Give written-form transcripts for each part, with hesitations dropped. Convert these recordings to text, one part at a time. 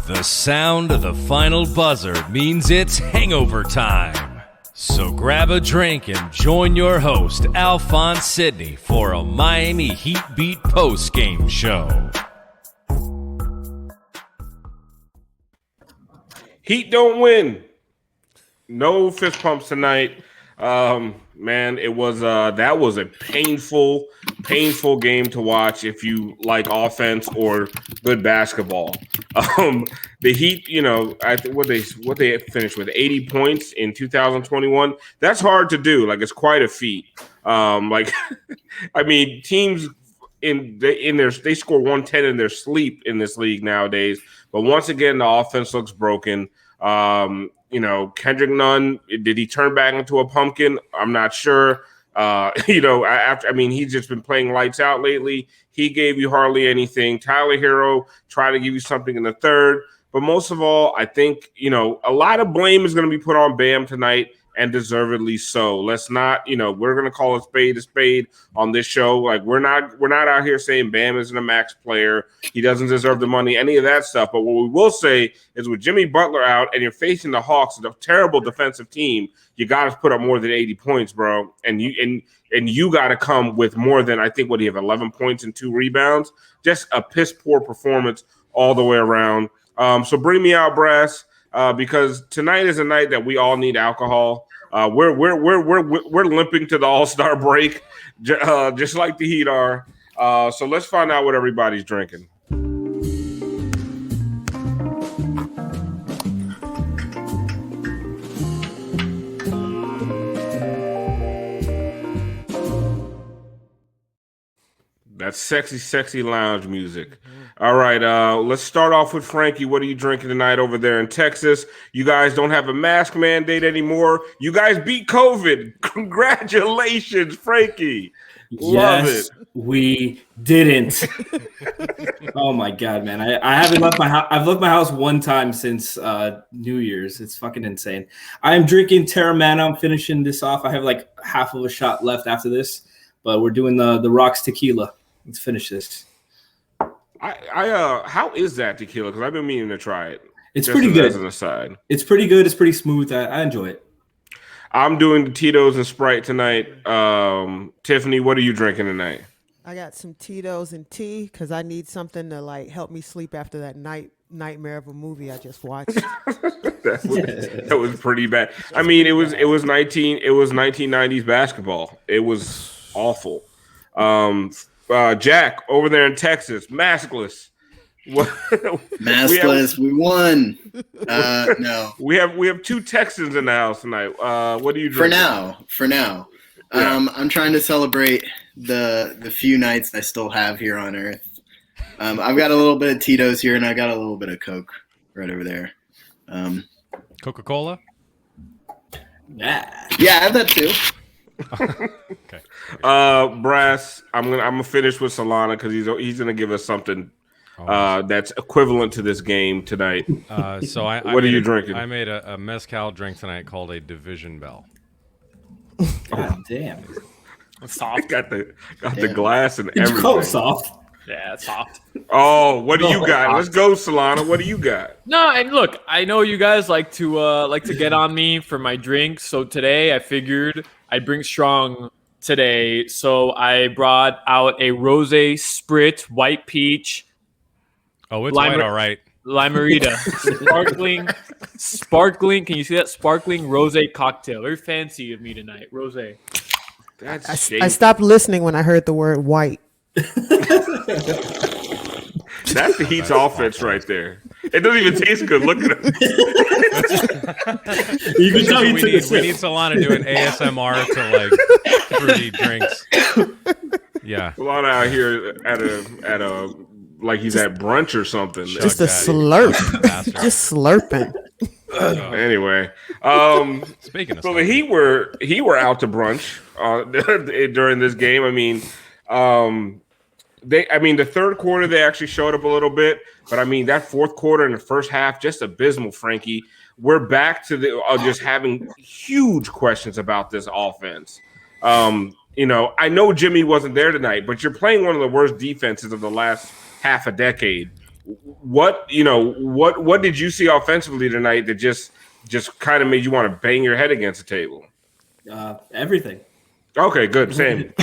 The sound of the final buzzer means it's hangover time. So grab a drink and join your host, Alphonse Sidney, for a Miami Heat Beat post-game show. Heat don't win. No fist pumps tonight. Man, it was that was a painful game to watch if you like offense or good basketball. The Heat, I think what they finished with 80 points in 2021. That's hard to do. Like, it's quite a feat. I mean, teams they score 110 in their sleep in this league nowadays. But once again, the offense looks broken. Kendrick Nunn, did he turn back into a pumpkin? I'm not sure. He's just been playing lights out lately. He gave you hardly anything. Tyler HerrO tried to give you something in the third. But most of all, I think, a lot of blame is going to be put on Bam tonight, and deservedly so. Let's not, we're going to call a spade on this show. Like, we're not out here saying Bam isn't a max player. He doesn't deserve the money, any of that stuff. But what we will say is, with Jimmy Butler out and you're facing the Hawks, a terrible defensive team, you got to put up more than 80 points, bro. And you got to come with more than, I think, what do you have, 11 points and 2 rebounds? Just a piss poor performance all the way around. So bring me out, Brass. Because tonight is a night that we all need alcohol. We're limping to the All-Star break, just like the Heat are. So let's find out what everybody's drinking. That's sexy, sexy lounge music. All right, let's start off with Franky. What are you drinking tonight over there in Texas? You guys don't have a mask mandate anymore. You guys beat COVID. Congratulations, Franky. Love it. We didn't. Oh my God, man. I haven't left my house. I've left my house one time since New Year's. It's fucking insane. I'm drinking Terramana. I'm finishing this off. I have like half of a shot left after this, but we're doing the Rocks tequila. Let's finish this. How is that tequila? Because I've been meaning to try it. It's pretty good. As an aside, it's pretty good. It's pretty smooth. I enjoy it. I'm doing the Tito's and Sprite tonight. Tiffany, what are you drinking tonight? I got some Tito's and tea because I need something to help me sleep after that nightmare of a movie I just watched. that was pretty bad. I mean, it was 1990s basketball. It was awful. Jack over there in Texas, maskless. Maskless, we won. No, we have 2 Texans in the house tonight. What are you drinking? For now. Yeah. I'm trying to celebrate the few nights I still have here on Earth. I've got a little bit of Tito's here, and I got a little bit of Coke right over there. Coca-Cola? Yeah, I have that too. Okay. Brass, I'm gonna finish with Solana because he's gonna give us something that's equivalent to this game tonight. What are you drinking? I made a mezcal drink tonight called a Division Bell. God damn. It's soft. Got the glass and everything. Oh, soft. Yeah, it's soft. Oh, what do you got? Let's go, Solana. What do you got? No, and look, I know you guys like to get on me for my drinks. So today I figured I'd bring strong today. So I brought out a Rosé Sprit White Peach. Oh, it's white, all right. Limerita. Sparkling. Can you see that? Sparkling rosé cocktail. Very fancy of me tonight. Rosé. I stopped listening when I heard the word white. That's the Heat's offense right there. It doesn't even taste good. Look at it. You can tell we need Solana doing ASMR to fruity drinks. Yeah. Solana out here at a like he's at brunch or something. Just a slurp. Just slurping. Anyway, speaking of so the Heat were out to brunch during this game. I mean, the third quarter they actually showed up a little bit, but I mean that fourth quarter and the first half just abysmal. Franky, we're back to just having huge questions about this offense. I know Jimmy wasn't there tonight, but you're playing one of the worst defenses of the last half a decade. what did you see offensively tonight that just kind of made you want to bang your head against the table? Everything. Okay, good. Same.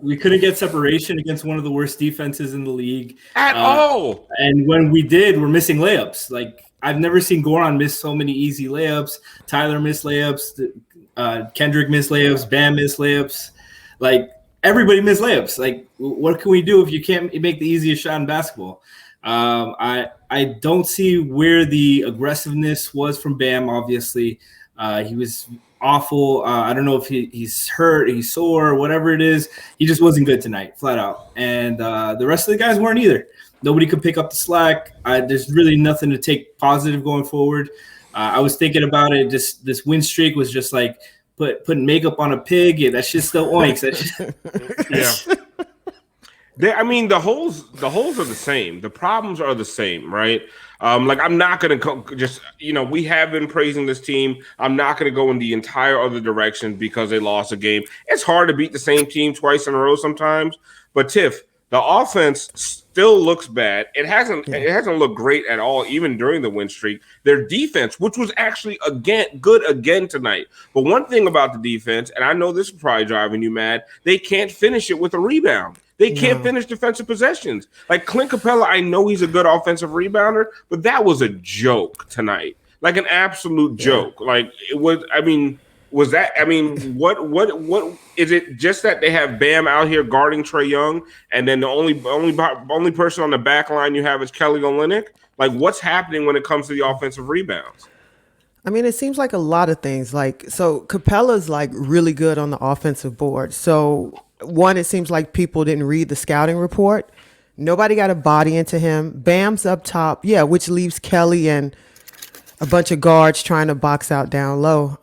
We couldn't get separation against one of the worst defenses in the league At all. And when we did, we're missing layups. Like, I've never seen Goran miss so many easy layups. Tyler missed layups. Kendrick missed layups. Bam missed layups. Like, everybody missed layups. Like, what can we do if you can't make the easiest shot in basketball? I don't see where the aggressiveness was from Bam. Obviously, he was awful. I don't know if he's hurt, he's sore, whatever it is. He just wasn't good tonight, flat out. And the rest of the guys weren't either. Nobody could pick up the slack. There's really nothing to take positive going forward. I was thinking about it. This win streak was just like putting makeup on a pig. Yeah, that shit still oinks. Yeah. The holes are the same. The problems are the same, right? I'm not going to we have been praising this team. I'm not going to go in the entire other direction because they lost a game. It's hard to beat the same team twice in a row sometimes. But Tiff, the offense still looks bad. It hasn't looked great at all, even during the win streak. Their defense, which was actually good again tonight. But one thing about the defense, and I know this is probably driving you mad, they can't finish it with a rebound. They can't finish defensive possessions. Like Clint Capella, I know he's a good offensive rebounder, but that was a joke tonight. Like an absolute joke. Like it was. What is it? Just that they have Bam out here guarding Trae Young, and then the only person on the back line you have is Kelly Olynyk? Like, what's happening when it comes to the offensive rebounds? I mean, it seems like a lot of things. Like, so Capella's like really good on the offensive board. So one, it seems like people didn't read the scouting report. Nobody got a body into him. Bam's up top, which leaves Kelly and a bunch of guards trying to box out down low.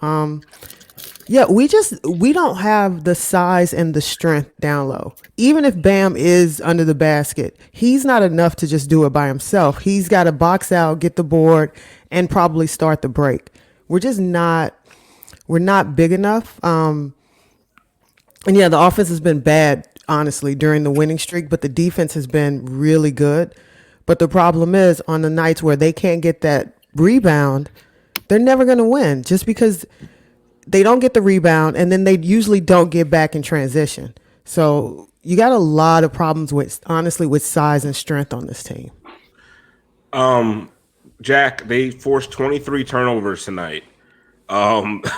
We don't have the size and the strength down low. Even if Bam is under the basket, he's not enough to just do it by himself. He's got to box out, get the board, and probably start the break. We're not big enough. The offense has been bad, honestly, during the winning streak, but the defense has been really good. But the problem is, on the nights where they can't get that rebound, they're never going to win just because they don't get the rebound, and then they usually don't get back in transition. So you got a lot of problems with size and strength on this team. Jack, they forced 23 turnovers tonight.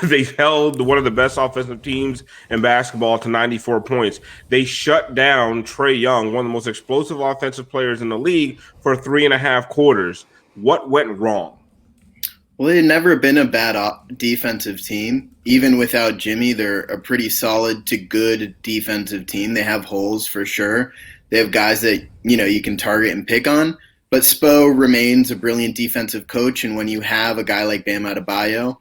They held one of the best offensive teams in basketball to 94 points. They shut down Trae Young, one of the most explosive offensive players in the league, for 3.5 quarters. What went wrong? Well, they've never been a bad defensive team. Even without Jimmy, they're a pretty solid to good defensive team. They have holes for sure. They have guys that, you can target and pick on. But Spo remains a brilliant defensive coach. And when you have a guy like Bam Adebayo,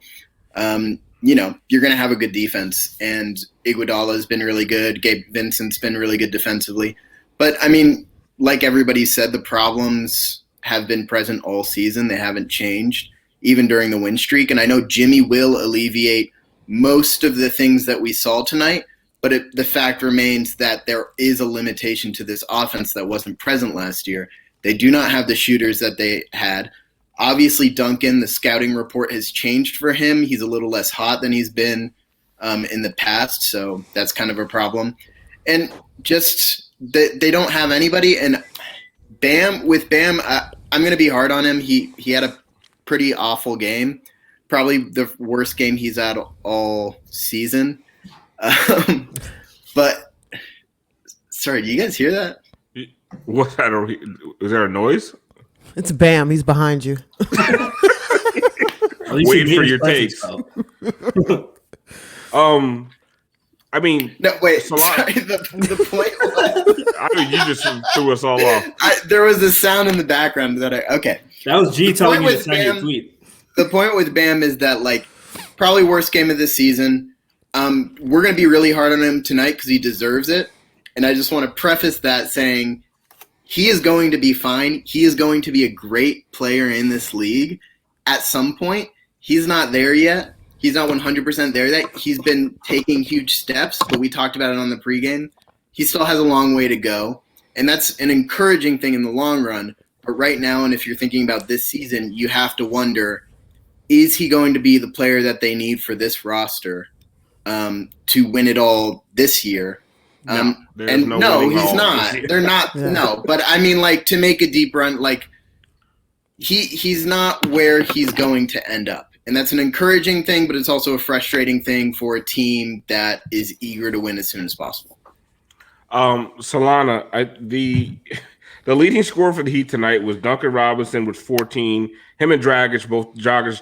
you're going to have a good defense. And Iguodala has been really good. Gabe Vincent's been really good defensively. But, like everybody said, the problems have been present all season. They haven't changed, even during the win streak. And I know Jimmy will alleviate most of the things that we saw tonight, but the fact remains that there is a limitation to this offense that wasn't present last year. They do not have the shooters that they had. Obviously, Duncan, the scouting report has changed for him. He's a little less hot than he's been in the past, so that's kind of a problem. And just they don't have anybody. And Bam, I'm going to be hard on him. He had a pretty awful game, probably the worst game he's had all season. But sorry, do you guys hear that? What's that? Is there a noise? It's Bam. He's behind you. Waiting for your takes. No, wait. Sorry, the point was, you just threw us all off. There was a sound in the background okay. That was G telling me to send your tweet. The point with Bam is that, probably worst game of the season. We're going to be really hard on him tonight because he deserves it. And I just want to preface that saying he is going to be fine. He is going to be a great player in this league at some point. He's not there yet. He's not 100% there yet. He's been taking huge steps, but we talked about it on the pregame. He still has a long way to go. And that's an encouraging thing in the long run. But right now, and if you're thinking about this season, you have to wonder, is he going to be the player that they need for this roster to win it all this year? No, he's not. They're not. Yeah. No, but I mean, like, to make a deep run, like he's not where he's going to end up, and that's an encouraging thing, but it's also a frustrating thing for a team that is eager to win as soon as possible. Solana, the leading scorer for the Heat tonight was Duncan Robinson with 14. Him and Dragic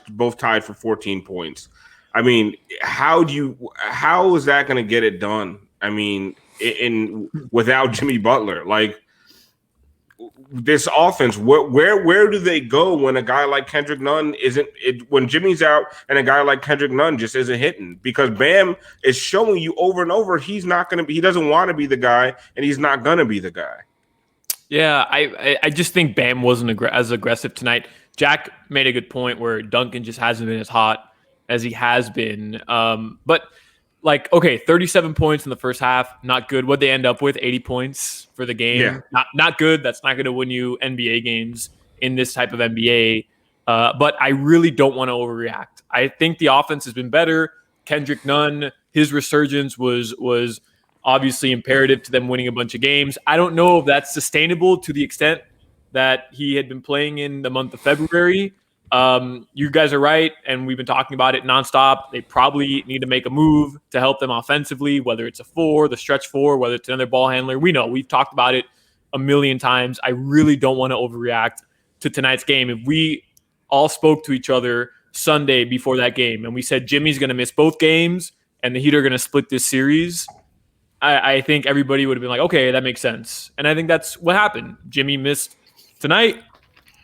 both tied for 14 points. I mean, how is that going to get it done? I mean, without Jimmy Butler, like this offense, where do they go when a guy like Kendrick Nunn when Jimmy's out and a guy like Kendrick Nunn just isn't hitting? Because Bam is showing you over and over he doesn't want to be the guy, and he's not going to be the guy. Yeah, I just think Bam wasn't as aggressive tonight. Jack made a good point where Duncan just hasn't been as hot as he has been. But like, okay, 37 points in the first half, not good. What'd they end up with? 80 points for the game. Yeah. Not good. That's not going to win you NBA games in this type of NBA. But I really don't want to overreact. I think the offense has been better. Kendrick Nunn, his resurgence was obviously imperative to them winning a bunch of games. I don't know if that's sustainable to the extent that he had been playing in the month of February. You guys are right, and we've been talking about it nonstop. They probably need to make a move to help them offensively, whether it's a 4, the stretch 4, whether it's another ball handler. We know, we've talked about it a million times. I really don't want to overreact to tonight's game. If we all spoke to each other Sunday before that game and we said Jimmy's going to miss both games and the Heat are going to split this series, I think everybody would have been like, okay, that makes sense. And I think that's what happened. Jimmy missed tonight.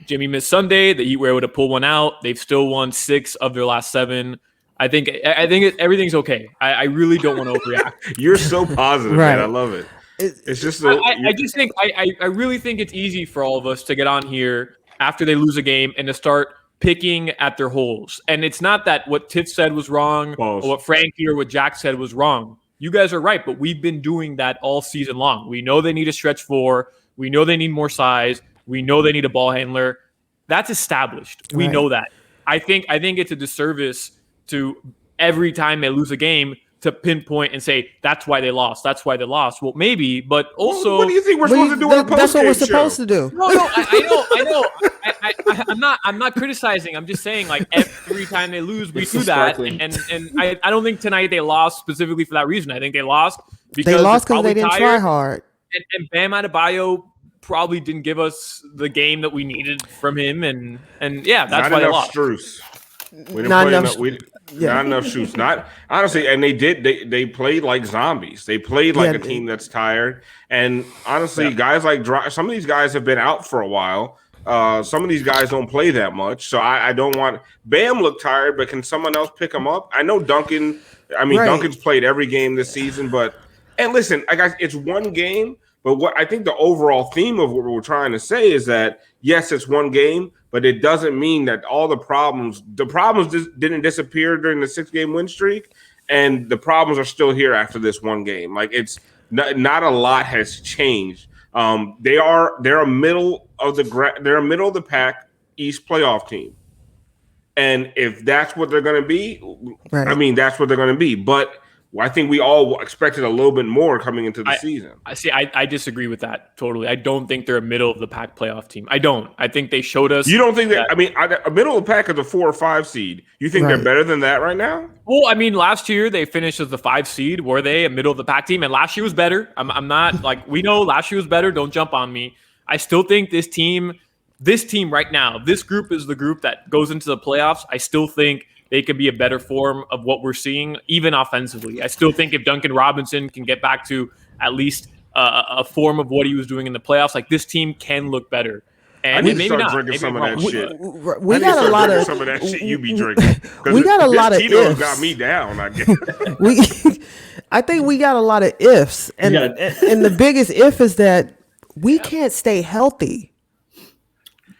Jimmy missed Sunday. The Heat were able to pull one out. They've still won 6 of their last 7. I think everything's okay. I really don't want to overreact. You're so positive, Right. man. I love it. It's just I really think it's easy for all of us to get on here after they lose a game and to start picking at their holes. And it's not that what Tiff said was wrong or what Franky or what Jack said was wrong. You guys are right, but we've been doing that all season long. We know they need a stretch 4. We know they need more size. We know they need a ball handler. That's established. We know that. I think it's a disservice to every time they lose a game to pinpoint and say, that's why they lost. That's why they lost. Well, maybe, but also... What do you think we're supposed to do on a postgame show? That's what we're supposed to do. No, I know. I'm not criticizing. I'm just saying, like, every time they lose, we do that. And I don't think tonight they lost specifically for that reason. I think they lost because they didn't try hard. And Bam Adebayo probably didn't give us the game that we needed from him. And yeah, that's why they lost. Struce. We didn't Not play enough. not enough shoots. Not honestly, and they played like zombies. They played like a team that's tired. And honestly, guys like some of these guys have been out for a while. Some of these guys don't play that much, so I don't want Bam look tired. But can someone else pick him up? I know Duncan. Duncan's played every game this season, and listen, I guess it's one game. But what I think the overall theme of what we're trying to say is that yes, it's one game, but it doesn't mean that all the problems didn't disappear during the 6-game win streak, and the problems are still here after this one game. Like it's not a lot has changed. They're a middle of the pack East playoff team, and if that's what they're going to be, that's what they're going to be. But I think we all expected a little bit more coming into the season. I disagree with that totally. I don't think they're a middle of the pack playoff team. I don't. I think they showed us. You don't think that? A middle of the pack is a 4 or 5 seed. You think they're better than that right now? Well, last year they finished as the 5 seed. Were they a middle of the pack team? And last year was better. I'm not like we know last year was better. Don't jump on me. I still think this team right now, this group is the group that goes into the playoffs. I still think they could be a better form of what we're seeing, even offensively. I still think if Duncan Robinson can get back to at least a form of what he was doing in the playoffs, like this team can look better. And maybe not. Drinking some of that shit. We got a lot of some of that shit you be drinking. We got a lot of ifs. Got me down. I guess. I think we got a lot of ifs, and the biggest if is that we can't stay healthy.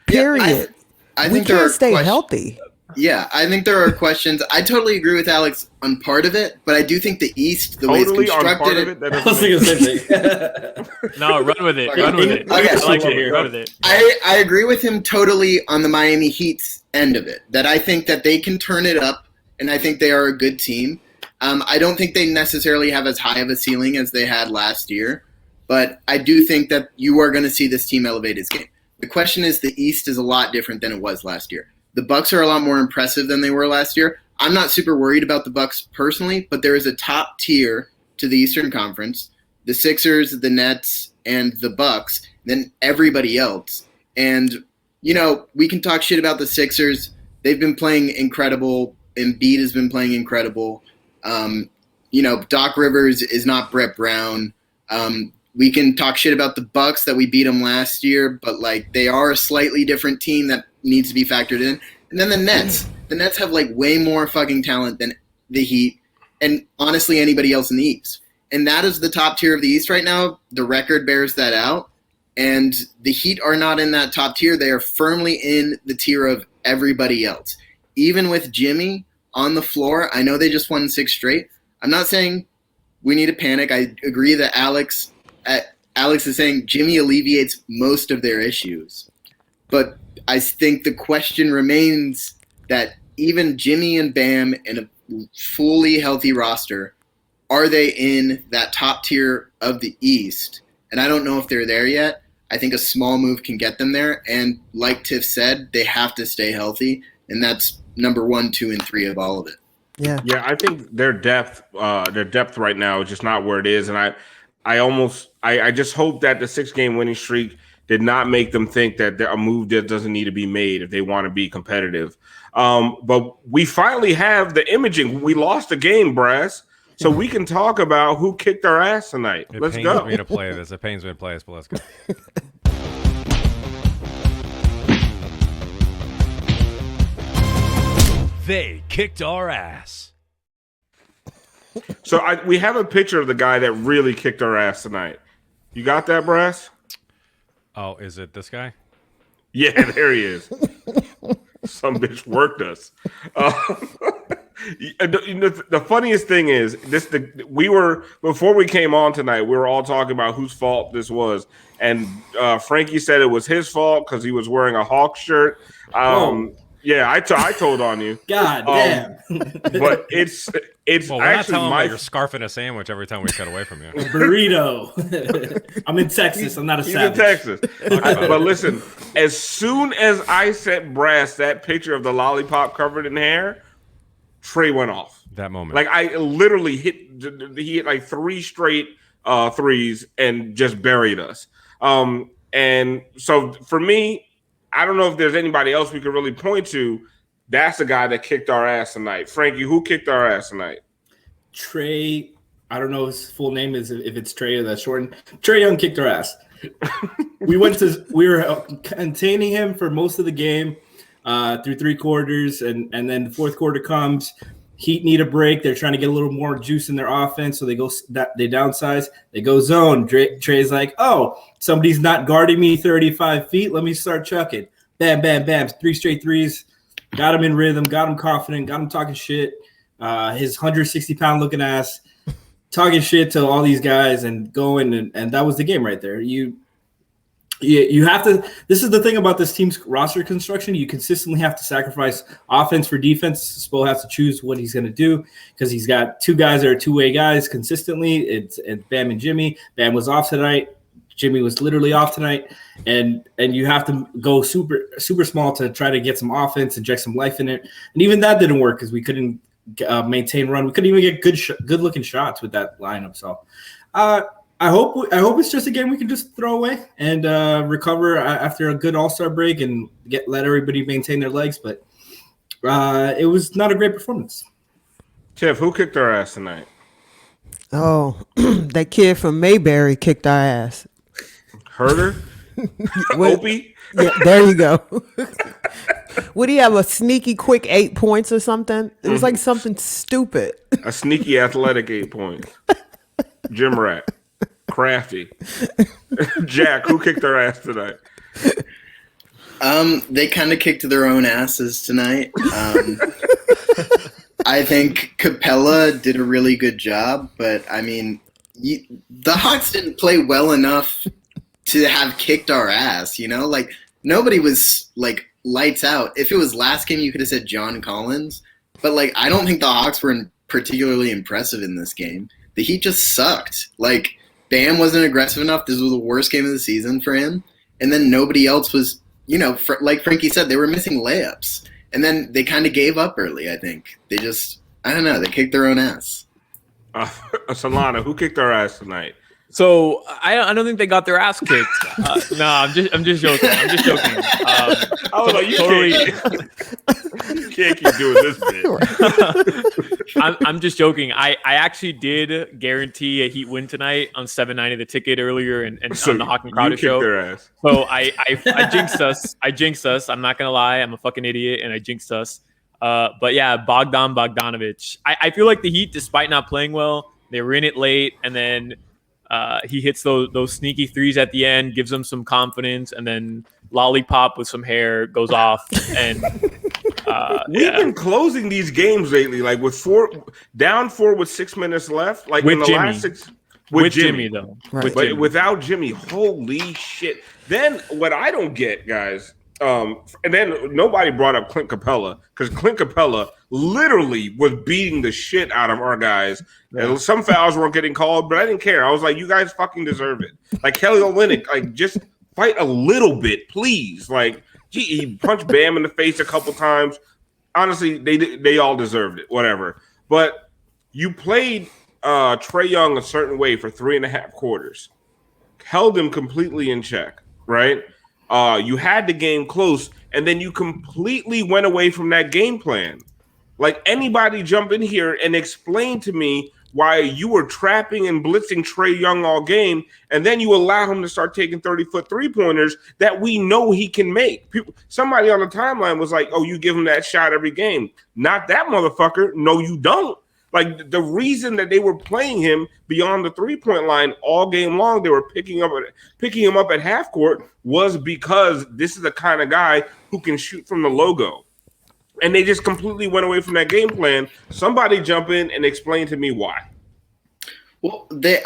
Period. I we think there can't are stay healthy. Yeah, I think there are questions. I totally agree with Alex on part of it, but I do think the East, the way it's Totally on part constructed, of it. That I was doesn't thinking make the same thing. No, run with it. Run with it. Okay. I like Over it. here. Run with it. I agree with him totally on the Miami Heat's end of it, that I think that they can turn it up, and I think they are a good team. I don't think they necessarily have as high of a ceiling as they had last year, but I do think that you are going to see this team elevate its game. The question is, the East is a lot different than it was last year. The Bucks are a lot more impressive than they were last year. I'm not super worried about the Bucks personally, but there is a top tier to the Eastern Conference: the Sixers, the Nets, and the Bucks, then everybody else. And, we can talk shit about the Sixers. They've been playing incredible. Embiid has been playing incredible. Doc Rivers is not Brett Brown. We can talk shit about the Bucks that we beat them last year, but they are a slightly different team that needs to be factored in. And then the Nets. The Nets have way more fucking talent than the Heat and honestly anybody else in the East. And that is the top tier of the East right now. The record bears that out. And the Heat are not in that top tier. They are firmly in the tier of everybody else. Even with Jimmy on the floor, I know they just won 6 straight. I'm not saying we need to panic. I agree that Alex is saying Jimmy alleviates most of their issues. But I think the question remains that even Jimmy and Bam in a fully healthy roster, are they in that top tier of the East? And I don't know if they're there yet. I think a small move can get them there. And like Tiff said, they have to stay healthy. And that's number 1, 2, and 3 of all of it. Yeah, I think their depth right now is just not where it is. And I just hope that the 6-game winning streak did not make them think that a move that doesn't need to be made if they want to be competitive. But we finally have the imaging. We lost the game, Brass, so we can talk about who kicked our ass tonight. Let's go. It pains me to play this. It pains me to play this, but let's go. They kicked our ass. So we have a picture of the guy that really kicked our ass tonight. You got that, Brass? Oh, is it this guy? Yeah, there he is. Some bitch worked us. The funniest thing is before we came on tonight, we were all talking about whose fault this was, and Franky said it was his fault because he was wearing a Hawks shirt. Yeah, I told on you. God damn. But it's Well, we're not telling my you're scarfing a sandwich every time we cut away from you. Burrito. I'm in Texas. I'm not a He's savage. in Texas. But listen, as soon as I sent Brass that picture of the lollipop covered in hair, Trae went off. That moment. I literally he hit 3 straight threes and just buried us. And so for me, I don't know if there's anybody else we could really point to. That's the guy that kicked our ass tonight. Franky, who kicked our ass tonight? Trae, I don't know his full name is if it's Trae or that's shortened. Trae Young kicked our ass. We were containing him for most of the game through 3 quarters, and then the 4th quarter comes. Heat need a break. They're trying to get a little more juice in their offense, so they downsize. They go zone. Trae's like, oh, somebody's not guarding me 35 feet. Let me start chucking. Bam, bam, bam. 3 straight threes. Got him in rhythm. Got him confident. Got him talking shit. His 160-pound looking ass talking shit to all these guys and going, and that was the game right there. You have to – this is the thing about this team's roster construction. You consistently have to sacrifice offense for defense. Spo has to choose what he's going to do because he's got 2 guys that are two-way guys consistently. It's Bam and Jimmy. Bam was off tonight. Jimmy was literally off tonight. And you have to go super, super small to try to get some offense, inject some life in it. And even that didn't work because we couldn't maintain run. We couldn't even get good-looking shots with that lineup. So I hope it's just a game we can just throw away and recover after a good All-Star break and let everybody maintain their legs. But it was not a great performance. Tiff, who kicked our ass tonight? Oh, that kid from Mayberry kicked our ass. HerrO? Opie? Yeah, there you go. Would he have a sneaky quick 8 points or something? It was like something stupid. A sneaky athletic 8 points. Gym rat. Crafty. Jack, who kicked our ass tonight? They kind of kicked their own asses tonight. I think Capella did a really good job, but I mean, the Hawks didn't play well enough to have kicked our ass, you know? Like, nobody was, like, lights out. If it was last game, you could have said John Collins, but, like, I don't think the Hawks were particularly impressive in this game. The Heat just sucked. Like, Bam wasn't aggressive enough. This was the worst game of the season for him. And then nobody else was, you know, like Franky said, they were missing layups. And then they kind of gave up early, I think. They just, I don't know, they kicked their own ass. Solana, who kicked our ass tonight? So I don't think they got their ass kicked. No, I'm just joking. I was like, you can't keep doing this bit. I'm just joking. I actually did guarantee a Heat win tonight on 790 the ticket earlier and so on the Hawk and Crowder show. Their ass. So I jinxed us. I jinxed us. I'm not gonna lie. I'm a fucking idiot and I jinxed us. But yeah, Bogdanovic. I feel like the Heat, despite not playing well, they were in it late, and then he hits those sneaky threes at the end, gives them some confidence, and then lollipop with some hair goes off. And we've been closing these games lately, like with down four with 6 minutes left, like with in the Jimmy. last six. With Jimmy though, right. But without Jimmy, holy shit! Then what I don't get, guys. And then nobody brought up Clint Capella because Clint Capella literally was beating the shit out of our guys. Yeah. And some fouls weren't getting called, but I didn't care. I was like, you guys fucking deserve it. Like Kelly Olynyk, like just fight a little bit, please. Like, gee, he punched Bam in the face a couple times. Honestly, they all deserved it, whatever. But you played Trae Young a certain way for 3.5 quarters, held him completely in check, right? You had the game close, and then you completely went away from that game plan. Like, anybody jump in here and explain to me why you were trapping and blitzing Trae Young all game, and then you allow him to start taking 30-foot three-pointers that we know he can make. Somebody on the timeline was like, oh, you give him that shot every game. Not that motherfucker. No, you don't. Like, the reason that they were playing him beyond the three-point line all game long, they were picking him up at half court, was because this is the kind of guy who can shoot from the logo. And they just completely went away from that game plan. Somebody jump in and explain to me why. Well, they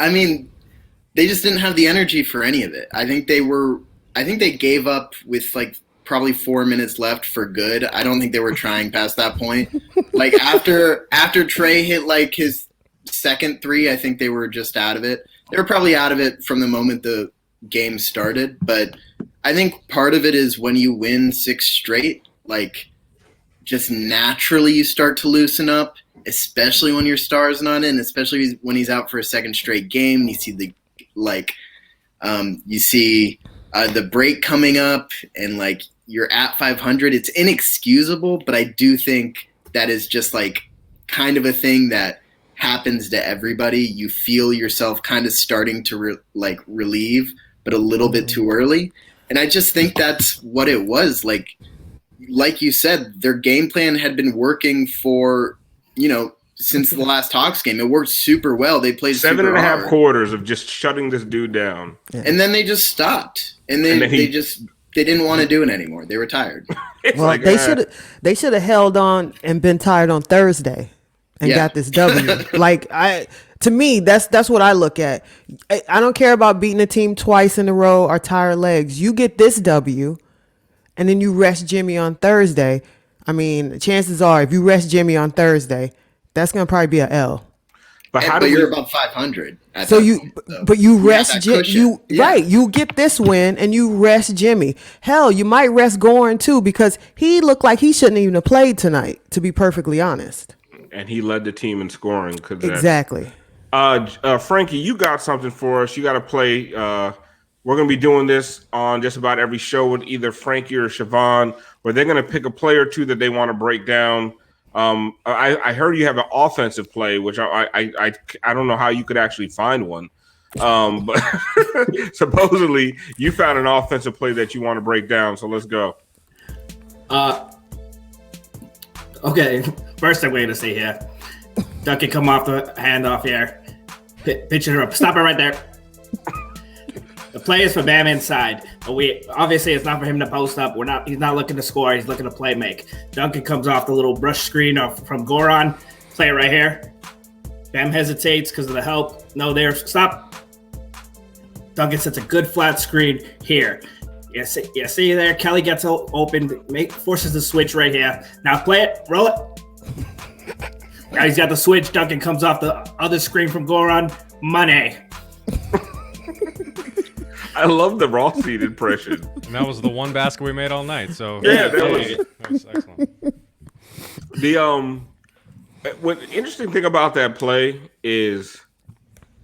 just didn't have the energy for any of it. I think they gave up with like probably 4 minutes left for good. I don't think they were trying past that point. Like after Trae hit like his second three, I think they were just out of it. They were probably out of it from the moment the game started. But I think part of it is when you win 6 straight, like just naturally you start to loosen up, especially when your star's not in, especially when he's out for a second straight game. You see the the break coming up, and like you're at 500. It's inexcusable, but I do think that is just like kind of a thing that happens to everybody. You feel yourself kind of starting to relieve, but a little bit too early. And I just think that's what it was. Like you said, their game plan had been working for, since the last Hawks game. It worked super well. They played 7.5 quarters of just shutting this dude down. Yeah. And then they just stopped. And then they didn't want to do it anymore. They were tired. Well, they should have held on and been tired on Thursday and got this W. To me, that's what I look at. I don't care about beating a team twice in a row or tired legs. You get this W, and then you rest Jimmy on Thursday. I mean, chances are, if you rest Jimmy on Thursday, that's gonna probably be an L. But you're about 500. But you rest Jimmy. Right? You get this win and you rest Jimmy. Hell, you might rest Goran too, because he looked like he shouldn't even have played tonight. To be perfectly honest. And he led the team in scoring. Exactly. Franky, you got something for us. You got to play. We're going to be doing this on just about every show with either Franky or Siobhan, where they're going to pick a play or two that they want to break down. I heard you have an offensive play, which I don't know how you could actually find one. But supposedly you found an offensive play that you want to break down. So let's go. Okay. First thing we're going to see here. Duck can come off the handoff here. Pitch it up. Stop it right there. The play is for Bam inside. But obviously it's not for him to post up. He's not looking to score. He's looking to play make. Duncan comes off the little brush screen from Goran. Play it right here. Bam hesitates because of the help. No, there. Stop. Duncan sets a good flat screen here. See there. Kelly gets open. Forces the switch right here. Now play it. Roll it. Now he's got the switch. Duncan comes off the other screen from Goran. Money. I love the raw seed impression. And that was the one basket we made all night. So Yeah, that was excellent. What interesting thing about that play is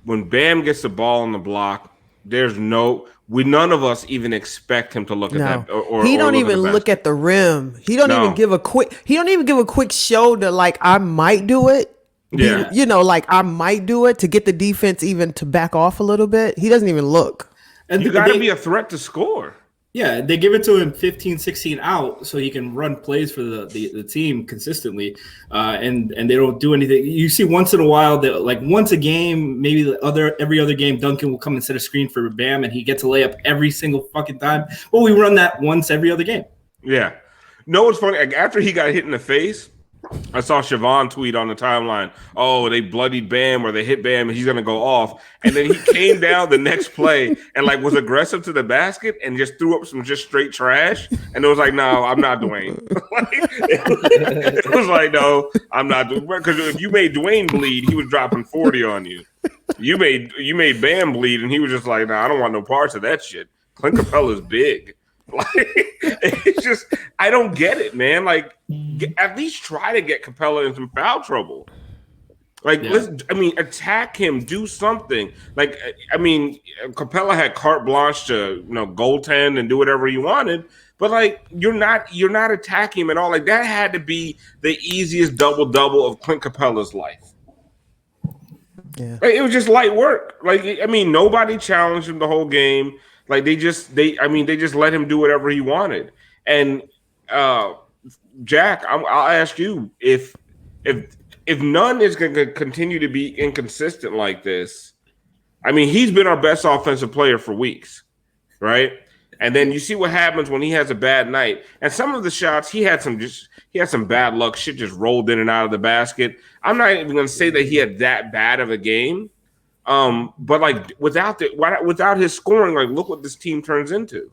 when Bam gets the ball on the block, none of us even expect him to look at that. Or he don't or even look at the rim. He don't even give a quick shoulder like I might do it. Yeah. Like I might do it to get the defense even to back off a little bit. He doesn't even look. And you got to be a threat to score. Yeah, they give it to him 15, 16 out so he can run plays for the team consistently, and they don't do anything. You see once in a while that like once a game, maybe every other game, Duncan will come and set a screen for Bam, and he gets a layup every single fucking time. Well, we run that once every other game. Yeah. No, it's funny. Like, after he got hit in the face, I saw Siobhan tweet on the timeline, oh, they bloodied Bam or they hit Bam and he's going to go off. And then he came down the next play and like was aggressive to the basket and just threw up some just straight trash. And it was like, no, I'm not Dwayne. It was like, no, I'm not doing because if you made Dwayne bleed, he was dropping 40 on you. You made Bam bleed and he was just like, no, I don't want no parts of that shit. Clint Capella's big. Like, it's just, I don't get it, man. Like, at least try to get Capella in some foul trouble. Like, attack him, do something. Like, Capella had carte blanche to, goaltend and do whatever he wanted. But like, you're not attacking him at all. Like, that had to be the easiest double-double of Clint Capella's life. Yeah, like, it was just light work. Like, nobody challenged him the whole game. Like they just let him do whatever he wanted. And Jack, I'll ask you if Nunn is going to continue to be inconsistent like this. He's been our best offensive player for weeks, right? And then you see what happens when he has a bad night. And some of the shots he had some bad luck. Shit just rolled in and out of the basket. I'm not even going to say that he had that bad of a game. But like without his scoring, like look what this team turns into.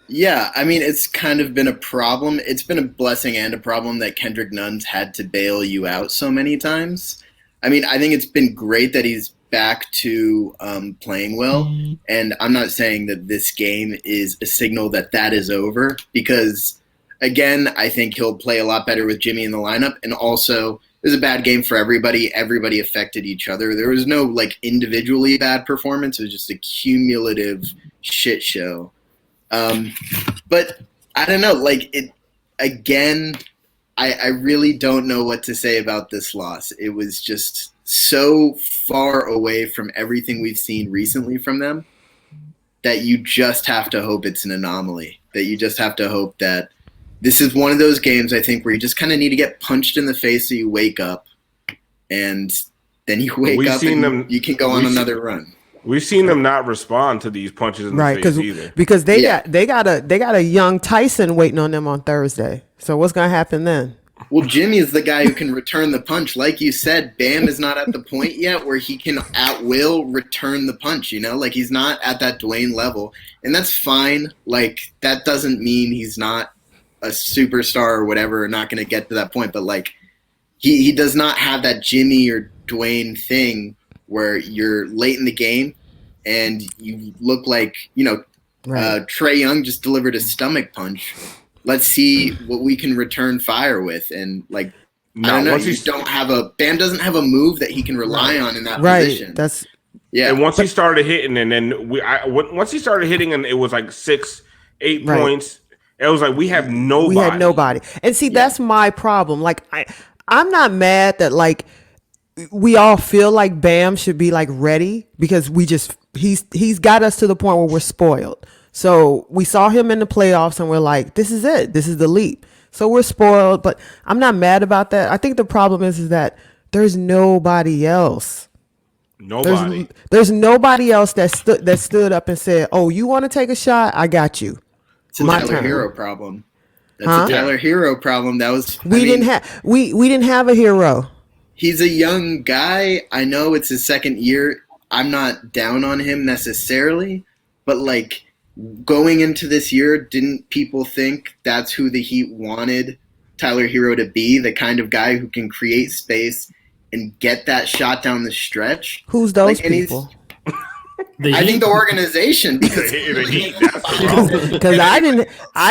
Yeah, it's kind of been a problem. It's been a blessing and a problem that Kendrick Nunn's had to bail you out so many times. I think it's been great that he's back to playing well, and I'm not saying that this game is a signal that is over because, again, I think he'll play a lot better with Jimmy in the lineup, and also it was a bad game for everybody. Everybody affected each other. There was no like individually bad performance. It was just a cumulative shit show. But I don't know. Like it again. I really don't know what to say about this loss. It was just so far away from everything we've seen recently from them that you just have to hope it's an anomaly. That you just have to hope that this is one of those games, I think, where you just kind of need to get punched in the face so you wake up, and then you wake up and you can go on another run. We've seen them not respond to these punches in the face either. Because they got a young Tyson waiting on them on Thursday. So what's going to happen then? Well, Jimmy is the guy who can return the punch. Like you said, Bam is not at the point yet where he can at will return the punch, Like he's not at that Dwayne level, and that's fine. Like that doesn't mean he's not a superstar or whatever, not going to get to that point. But like, he does not have that Jimmy or Dwayne thing where you're late in the game and you look like, Trae Young just delivered a stomach punch. Let's see what we can return fire with. And like, I don't know. Bam doesn't have a move that he can rely on in that position. And once he started hitting, and then once he started hitting, and it was like 6-8 points. It was like we had nobody. And see, that's my problem. Like I'm not mad that like we all feel like Bam should be like ready because he's got us to the point where we're spoiled. So we saw him in the playoffs and we're like, this is it. This is the leap. So we're spoiled, but I'm not mad about that. I think the problem is that there's nobody else. Nobody. There's nobody else that stood up and said, "Oh, you want to take a shot? I got you." It's a Tyler HerrO problem. That's a Tyler HerrO problem. That was we didn't have a HerrO. He's a young guy. I know it's his second year. I'm not down on him necessarily, but like going into this year, didn't people think that's who the Heat wanted Tyler HerrO to be? The kind of guy who can create space and get that shot down the stretch. Who's those people? I think the organization, because I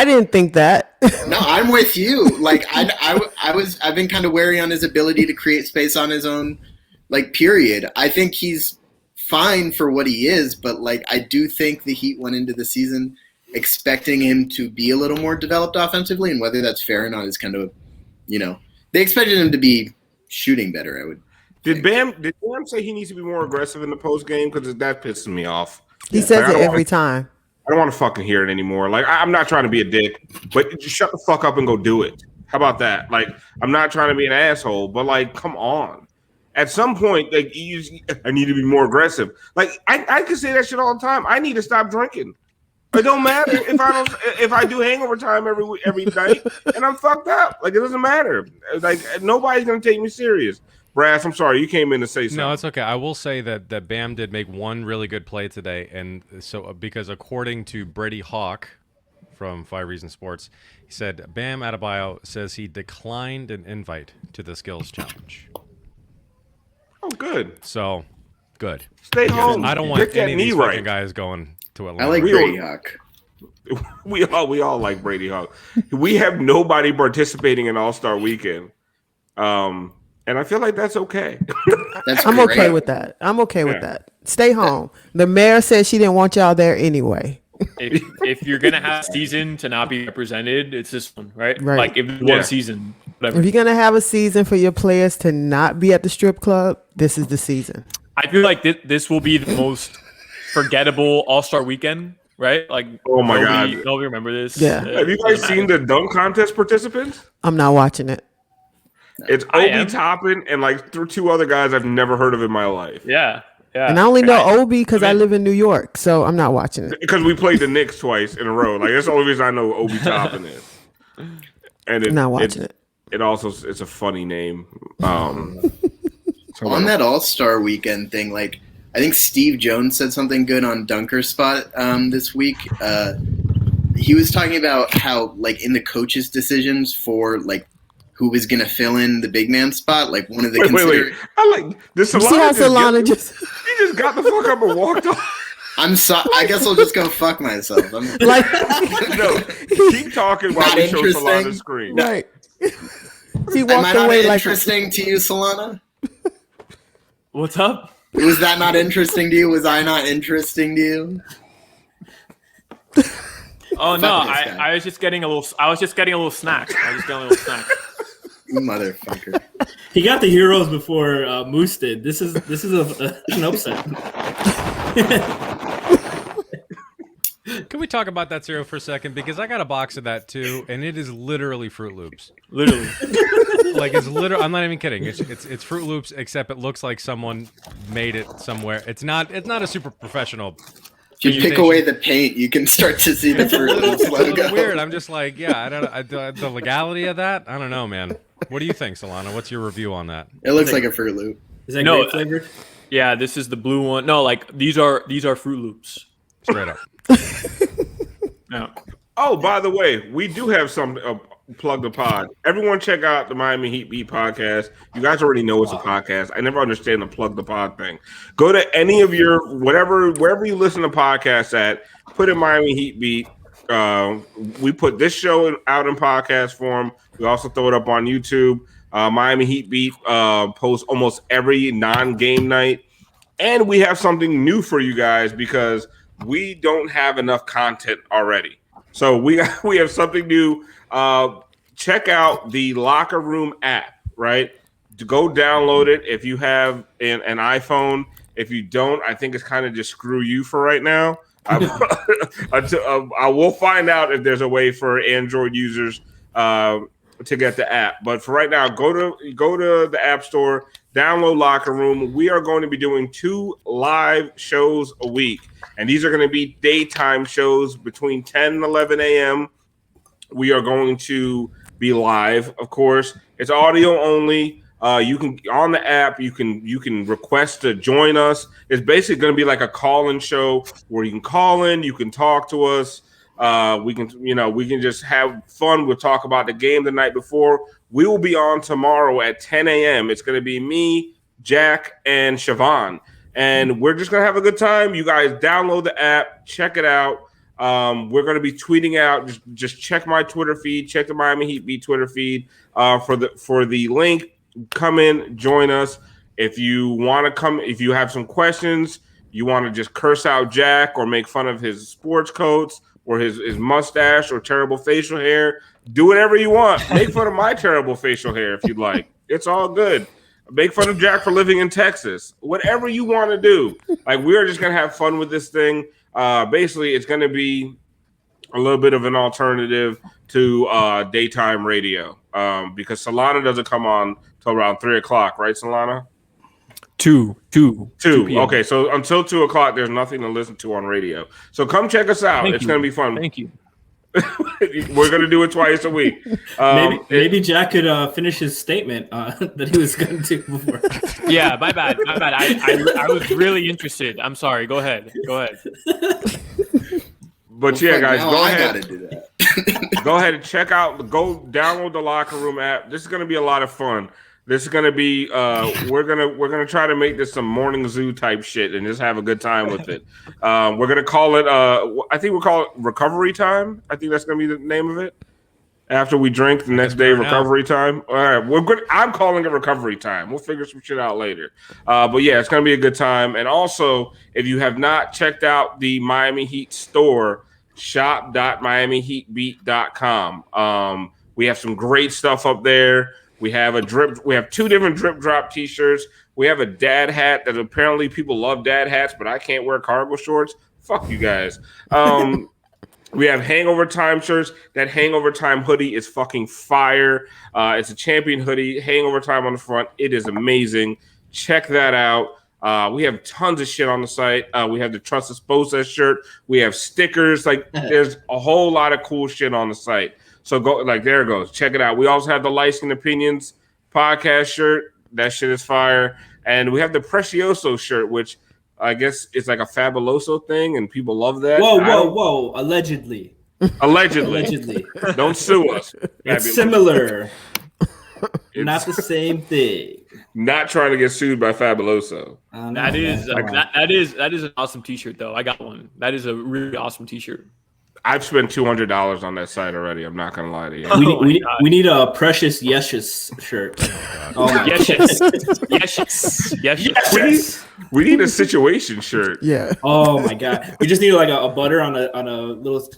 didn't think that. No, I'm with you. Like I've been kind of wary on his ability to create space on his own. Like period. I think he's fine for what he is, but like I do think the Heat went into the season expecting him to be a little more developed offensively, and whether that's fair or not is kind of, they expected him to be shooting better. I would. Did Bam say he needs to be more aggressive in the post game? Because that pisses me off. He says it every time. I don't want to fucking hear it anymore. Like I'm not trying to be a dick, but just shut the fuck up and go do it. How about that? Like I'm not trying to be an asshole, but like come on. At some point, like I need to be more aggressive. Like I can say that shit all the time. I need to stop drinking. It don't matter if I do hangover time every night and I'm fucked up. Like it doesn't matter. Like nobody's gonna take me serious. Brass, I'm sorry, you came in to say something. No, it's okay. I will say that Bam did make one really good play today, and so because according to Brady Hawk from 5 Reasons Sports, he said Bam Adebayo says he declined an invite to the skills challenge. Oh, good. So, good. Stay home. I don't want any of these fucking guys going to Atlanta. I like Brady Hawk. We all like Brady Hawk. We have nobody participating in All-Star Weekend. And I feel like that's okay. I'm okay with that. I'm okay with that. Stay home. The mayor said she didn't want y'all there anyway. If you're gonna have a season to not be represented, it's this one, right? Like if one season, whatever. If you're gonna have a season for your players to not be at the strip club, this is the season. I feel like this will be the most forgettable All-Star Weekend, right? Like, oh my god, nobody remember this. Yeah. Have you guys seen the dunk contest participants? I'm not watching it. It's Obi Toppin and like 2 other guys I've never heard of in my life. Yeah. And I only know Obi because I live in New York, so I'm not watching it. Because we played the Knicks twice in a row. Like that's the only reason I know Obi Toppin is. And I'm not watching it. It also it's a funny name. On that All-Star Weekend thing, like I think Steve Jones said something good on Dunker Spot this week. He was talking about how like in the coaches' decisions for like who was going to fill in the big man spot, like one of the Wait. I like this. Solana just he just got the fuck up and walked off. I'm sorry. I guess I'll just go fuck myself. No, keep talking while we show Solana's screen. Right. He walked Am I not away interesting to you, Solana? What's up? Was that not interesting to you? Was I not interesting to you? Oh no, I was just getting a little snack. I was just getting a little snack. You motherfucker. He got the heroes before Moose did. This is an upset. Can we talk about that cereal for a second? Because I got a box of that too, and it is literally Fruit Loops. Literally. Like it's literally. I'm not even kidding. It's Fruit Loops, except it looks like someone made it somewhere. It's not a super professional. If you pick away the paint, you can start to see the Fruit Loops logo. Weird. I'm just like, yeah, the legality of that. I don't know, man. What do you think, Solana? What's your review on that? It looks like a Fruit Loop. Is that grape flavored? Yeah, this is the blue one. No, like these are Fruit Loops. Straight up. No. Oh, by the way, we do have some plug the pod. Everyone check out the Miami Heat Beat podcast. You guys already know it's a podcast. I never understand the plug the pod thing. Go to any of your wherever you listen to podcasts at, put in Miami Heat Beat. We put this show out in podcast form. We also throw it up on YouTube. Miami Heat Beat posts almost every non-game night. And we have something new for you guys because we don't have enough content already. So we have something new. Check out the Locker Room app, right? To go download it if you have an iPhone. If you don't, I think it's kind of just screw you for right now. I will find out if there's a way for Android users to get the app. But for right now, go to the App Store, Download Locker Room. We are going to be doing 2 live shows a week, and these are going to be daytime shows between 10 and 11 a.m. We are going to be live, of course. It's audio only. You can on the app. You can request to join us. It's basically going to be like a call-in show where you can call in. You can talk to us. We can just have fun. We'll talk about the game the night before. We will be on tomorrow at 10 a.m. It's going to be me, Jack, and Siobhan. And we're just going to have a good time. You guys download the app. Check it out. We're going to be tweeting out. Just check my Twitter feed. Check the Miami Heat Beat Twitter feed for the link. Come in. Join us. If you want to come, if you have some questions, you want to just curse out Jack or make fun of his sports coats or his mustache or terrible facial hair, do whatever you want. Make fun of my terrible facial hair if you'd like. It's all good. Make fun of Jack for living in Texas. Whatever you want to do. Like, we are just going to have fun with this thing. Basically, it's going to be a little bit of an alternative to daytime radio because Solana doesn't come on till around 3 o'clock, right, Solana? 2 p.m. Okay, so until 2 o'clock, there's nothing to listen to on radio. So come check us out. It's going to be fun. Thank you. We're going to do it twice a week. Maybe Jack could finish his statement that he was going to before. Yeah, my bad. I was really interested. I'm sorry. Go ahead. But yeah, guys, go ahead. I gotta do that. Go ahead and check out. Go download the Locker Room app. This is going to be a lot of fun. This is going to be. We're gonna try to make this some morning zoo type shit and just have a good time with it. We're gonna call it. I think we'll call it Recovery Time. I think that's going to be the name of it. After we drink the next day, Recovery Time. All right, we're good. I'm calling it Recovery Time. We'll figure some shit out later. But yeah, it's going to be a good time. And also, if you have not checked out the Miami Heat store, shop.miamiheatbeat.com. We have some great stuff up there. We have 2 different drip drop t-shirts. We have a dad hat that apparently people love dad hats, but I can't wear cargo shorts. Fuck you guys. We have Hangover Time shirts. That Hangover Time hoodie is fucking fire. It's a champion hoodie. Hangover Time on the front. It is amazing. Check that out. We have tons of shit on the site. We have the Trust Esposa shirt. We have stickers. Like, there's a whole lot of cool shit on the site. So go, like, there it goes. Check it out. We also have the Licensed Opinions podcast shirt. That shit is fire. And we have the Precioso shirt, which I guess it's like a Fabuloso thing, and people love that. Whoa. Allegedly. Don't sue us. It's similar. Not the same thing. Not trying to get sued by Fabuloso. That is an awesome t-shirt, though. I got one. That is a really awesome t-shirt. I've spent $200 on that site already. I'm not gonna lie to you. We need a Precious Yeshes shirt. Yes. We need a situation shirt. Yeah. Oh my god. We just need like a butter on a little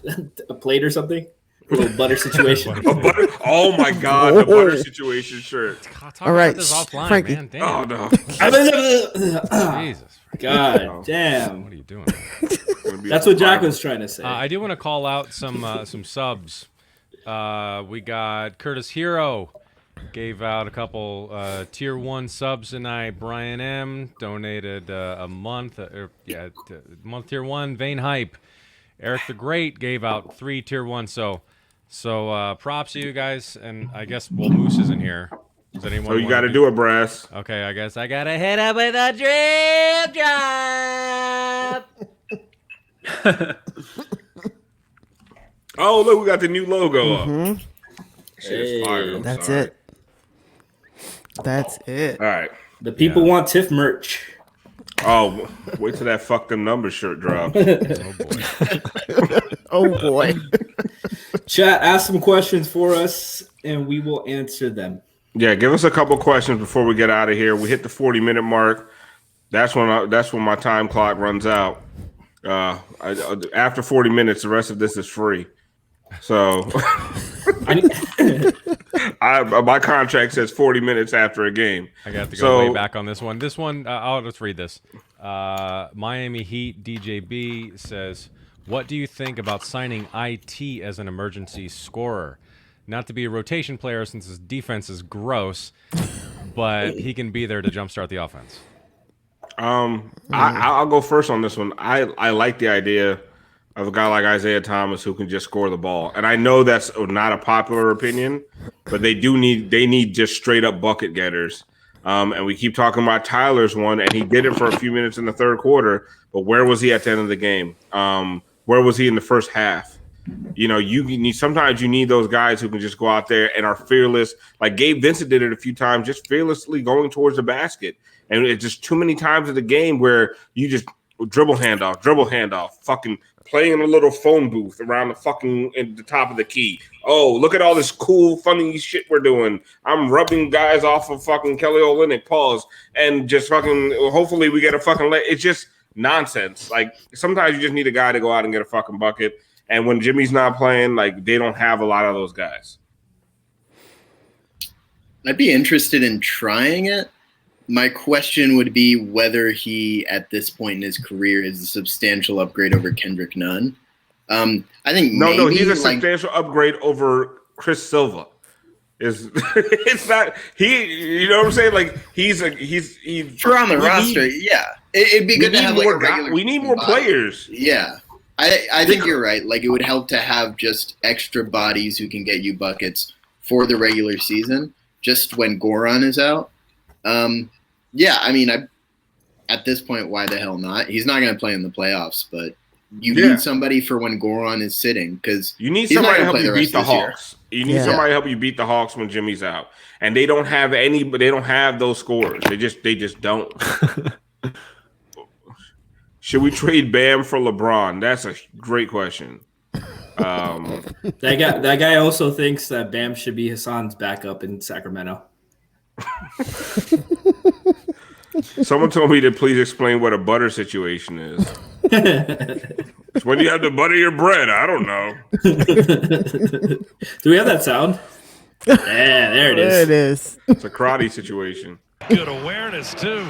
a plate or something. A little butter situation. Oh my god, the butter situation shirt. All right, this offline, Franky. man. Damn. Oh no. Jesus. God damn. What are you doing? That's what Jack was trying to say. I do want to call out some subs. We got Curtis HerrO gave out a couple tier 1 subs tonight. Brian M donated a month. Month tier 1. Vane Hype. Eric the Great gave out 3 tier 1. So props to you guys. And I guess Moose is in here. Does anyone? So you got to do it, Brass. Okay, I guess I gotta hit up with a drip drop. Oh, look, we got the new logo up. Shit is fire. That's it. That's it. All right. The people want Tiff merch. Oh, wait till that fuck them numbers shirt drops. Oh boy. Chat, ask some questions for us, and we will answer them. Yeah, give us a couple questions before we get out of here. We hit the 40-minute mark. That's when my time clock runs out. After 40 minutes, the rest of this is free. So my contract says 40 minutes after a game. I got to go way back on this one. This one, I'll just read this. Miami Heat DJB says, what do you think about signing IT as an emergency scorer? Not to be a rotation player since his defense is gross. but he can be there to jumpstart the offense. I'll go first on this one. I like the idea of a guy like Isaiah Thomas who can just score the ball. And I know that's not a popular opinion, but they need just straight up bucket getters. And we keep talking about Tyler's one, and he did it for a few minutes in the third quarter. But where was he at the end of the game? Where was he in the first half? You know, sometimes you need those guys who can just go out there and are fearless. Like Gabe Vincent did it a few times, just fearlessly going towards the basket. And it's just too many times in the game where you just dribble handoff, fucking playing a little phone booth around at the top of the key. Oh, look at all this cool, funny shit we're doing. I'm rubbing guys off of fucking Kelly Olynyk, pause, and just fucking hopefully we get a fucking it's just nonsense. Like sometimes you just need a guy to go out and get a fucking bucket. And when Jimmy's not playing, like they don't have a lot of those guys. I'd be interested in trying it. My question would be whether he, at this point in his career, is a substantial upgrade over Kendrick Nunn. I think no, he's a substantial upgrade over Chris Silva. It's not he? You know what I'm saying? Like he's for on the roster. Yeah, it'd be good to have like a regular. We need more players. Yeah, I think you're right. Like it would help to have just extra bodies who can get you buckets for the regular season, just when Goran is out. Yeah, I mean, at this point, why the hell not? He's not going to play in the playoffs, but you need somebody for when Goran is sitting because you need somebody to help you beat the Hawks. You need somebody to help you beat the Hawks when Jimmy's out, and they don't have but they don't have those scorers. They just don't. Should we trade Bam for LeBron? That's a great question. That guy also thinks that Bam should be Hassan's backup in Sacramento. Someone told me to please explain what a butter situation is. It's when you have to butter your bread. I don't know. Do we have that sound? Yeah, there it is. There it is. It's a karate situation. Good awareness, too.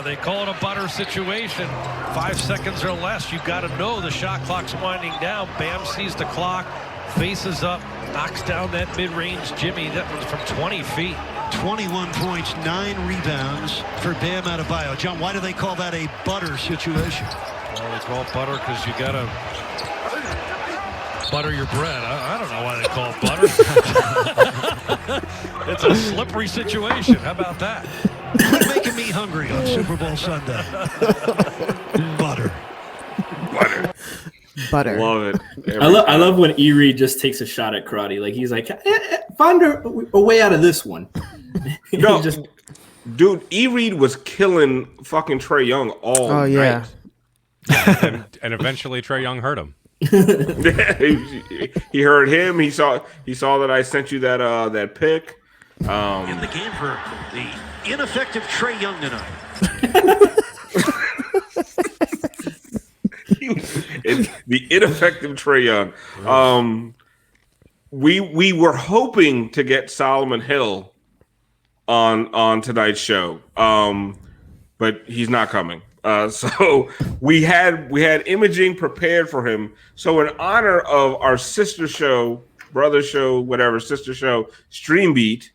They call it a butter situation. 5 seconds or less. You've got to know the shot clock's winding down. Bam sees the clock, faces up, knocks down that mid-range Jimmy. That was from 20 feet. 21 points, 9 rebounds for Bam Adebayo. John, why do they call that a butter situation? Well, they call it butter because you got to butter your bread. I don't know why they call it butter. It's a slippery situation. How about that? Quit making me hungry on Super Bowl Sunday. Butter. Love it. I love when E-Reed just takes a shot at karate. Like he's like, find a way out of this one. No, dude, E-Reed was killing fucking Trae Young all night. Yeah. and eventually Trae Young heard him. He heard him. He saw that I sent you that pic. In the game for the ineffective Trae Young tonight. The ineffective Trae Young. We were hoping to get Solomon Hill on tonight's show, but he's not coming. So we had imaging prepared for him. So in honor of our sister show, brother show, whatever, sister show, Stream Beat,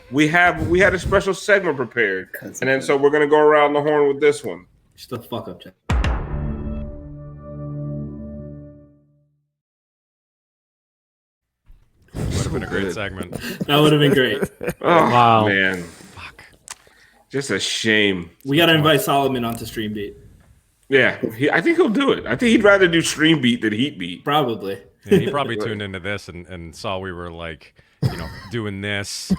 we had a special segment prepared, and then so we're gonna go around the horn with this one. Shut the fuck up, Jack. Would have been a great segment. That would have been great. Oh, Wow. man. Fuck. Just a shame. We got to invite Solomon onto Stream Beat. Yeah, I think he'll do it. I think he'd rather do Stream Beat than Heat Beat. Probably. Yeah, he probably tuned into this and saw we were like, doing this.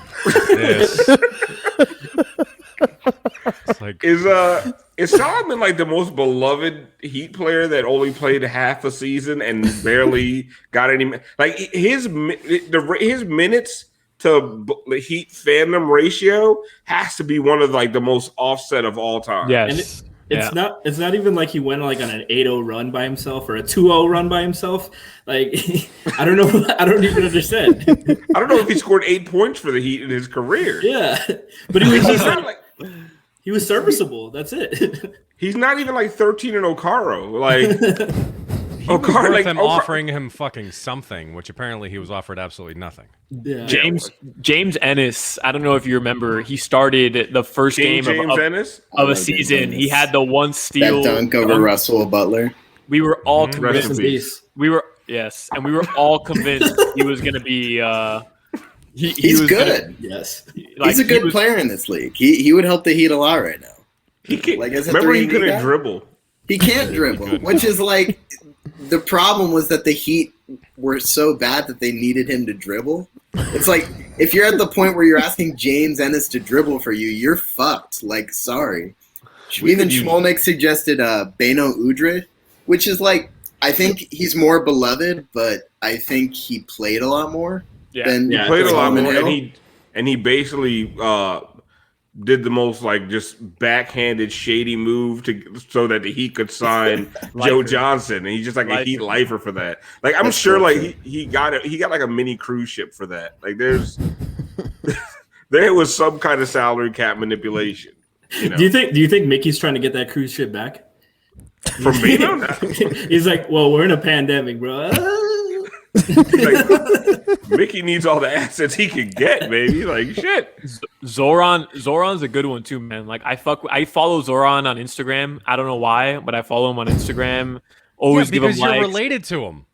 It's like, Is Solomon like the most beloved Heat player that only played half a season and barely got any? Like his minutes to the Heat fandom ratio has to be one of like the most offset of all time. Yes. It's not even like he went like on an 8-0 run by himself or a 2-0 run by himself. Like I don't know. I don't even understand. I don't know if he scored 8 points for the Heat in his career. Yeah, but he was just he was serviceable. That's it. He's not even like 13 in Okaro. Like was Okar, worth like, him Okar- offering him fucking something, which apparently he was offered absolutely nothing. Yeah. James Ennis. I don't know if you remember. He started the first James game of Ennis? a James season. He Ennis. had the one steal. That dunk over Russell Butler. We were all Rest convinced. in peace. We were all convinced he was going to be. He's was good. Yes. He's a good player in this league. He would help the Heat a lot right now. He can't, Like, as a remember, he 3D couldn't guy? dribble. He can't dribble, which is like the problem was that the Heat were so bad that they needed him to dribble. It's like if you're at the point where you're asking James Ennis to dribble for you, you're fucked. Like, sorry. Even Schmolnick suggested Beno Udrih, which is like I think he's more beloved, but I think he played a lot more. Than He played a lot Solomon more, Hill. and he basically did the most like just backhanded shady move so that the Heat could sign Joe Johnson, and he's just like a Heat lifer for that. Like I'm That's sure, so like true. he got like a mini cruise ship for that. Like there was some kind of salary cap manipulation. You know? Do you think Mickey's trying to get that cruise ship back? From Beno? No. He's like, well, we're in a pandemic, bro. Like, Mickey needs all the assets he can get, baby. Like shit. Zoran's a good one too, man. Like I follow Zoran on Instagram. I don't know why, but I follow him on Instagram. Always give him because you're likes. related to him.